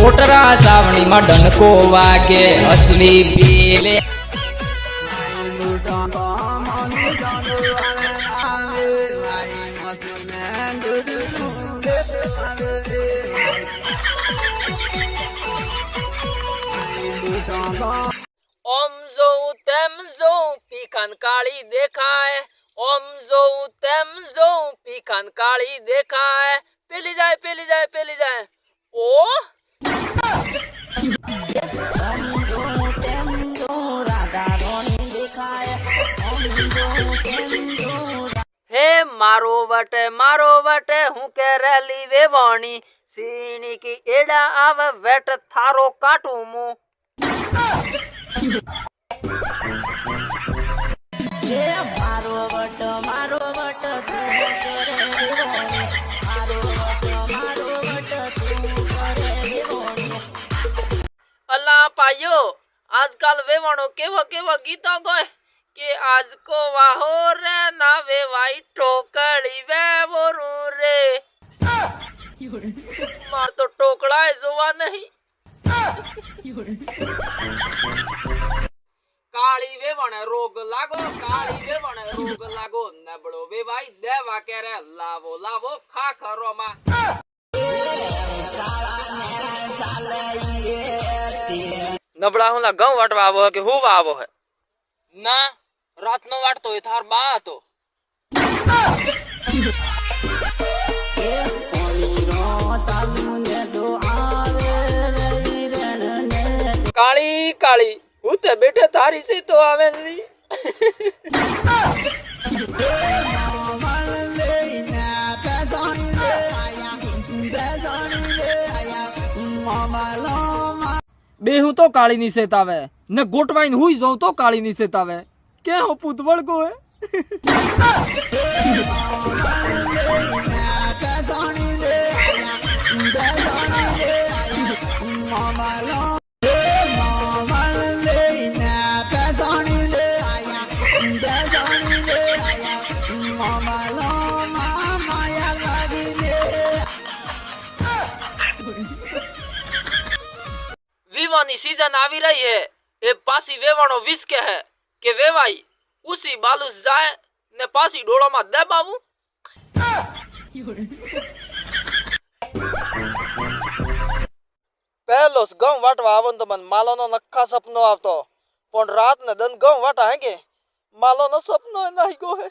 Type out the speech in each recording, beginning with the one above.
કોટરા ચાવણીમાં ડંકો વાગે અસલી પીલે ઓમ જોઉં તેમ જોઉં પીખાન કાળી દેખાય, ઓમ જોઉં તેમ જોઉં પીખાન કાળી દેખાય, પેલી જાય પેલી જાય પેલી જાય ઓ હે મારો વટ હું કે રેલી વેવાણી સીણી કી એડા આવ વેટ થારો કાટું મું अल्लाह पायो आजकल वेवाणो केवा केवा गीता गए के आज को वाहो रे ना वे वाई टोकड़ी वे बोरू रे मार तो टोकड़ा है जोवा नहीं काली वेवण रोग लागो काली वेवण रोग लागो नबड़ो वे भाई देवा के रे लावो लावो खा खरो मा नबड़ा होला गौ वाटवा आवो है कि हु आवो है ना रात नो वाट तो थार बा तो काली काली उते बैठे थारी से तो आवे नहीं बेहू तो काली नहीं सेतावे ने गोटवाइन हुई जाऊं तो काली नहीं सेतावे के हो पुतवड़ को है वीवानी सीजन आवी रही है ए पासी वेवाणो विस के है के वेवाई उसी बालूस जाए ने पासी डोळो में दबावू पहलोस गम वाटवा आवन तो मन मालो नो नक्का सपनो आवतो पण रात ने दन गम वाटा हेगे मालो नो सपनो नहीं गो है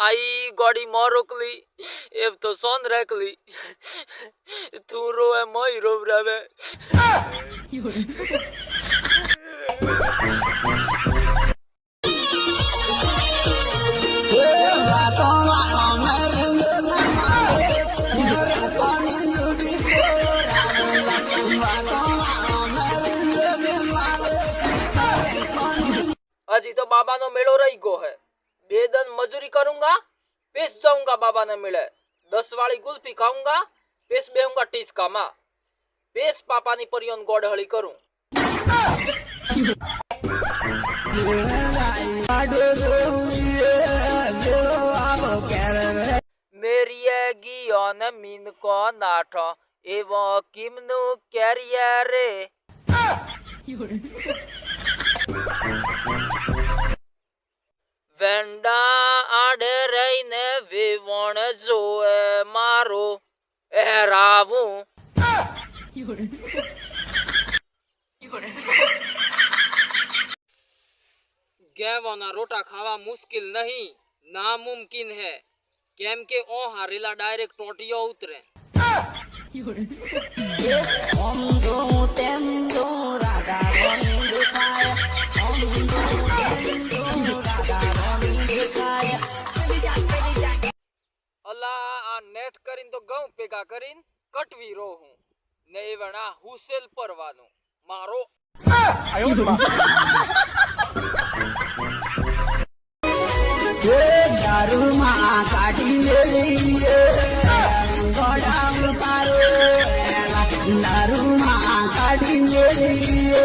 आई गॉडी मोरोकली एव तो सोन रखली तू रोए मई रोव रवे अजी तो बाबा नो मेलो रही गो है बेदन मजूरी करूंगा पेश जाऊंगा बाबा ने मिले 10 वाली गुल्फी खाऊंगा पेश बेहूंगा टीसका माँ पेश पापा नी परियोन गोड़ हली करूं मेरी गियोन मीन को नाठो एवं किमनु कैरियर रे वेंडा आडे रहीने विवण जोए मारो एहरावू गेवना रोटा खावा मुश्किल नहीं नामुमकिन है केम के ओ हारेला डायरेक्ट टोटियो उतरे અલા આ નેટ કરીને તો ઘઉં ભેગા કરીને કટવી રહો હું ને એ વણા હુસેલ પરવાનું મારો દારૂમાં કાઢી મેળીએ ગોળા ઉતારો દારૂમાં કાઢી મેળીએ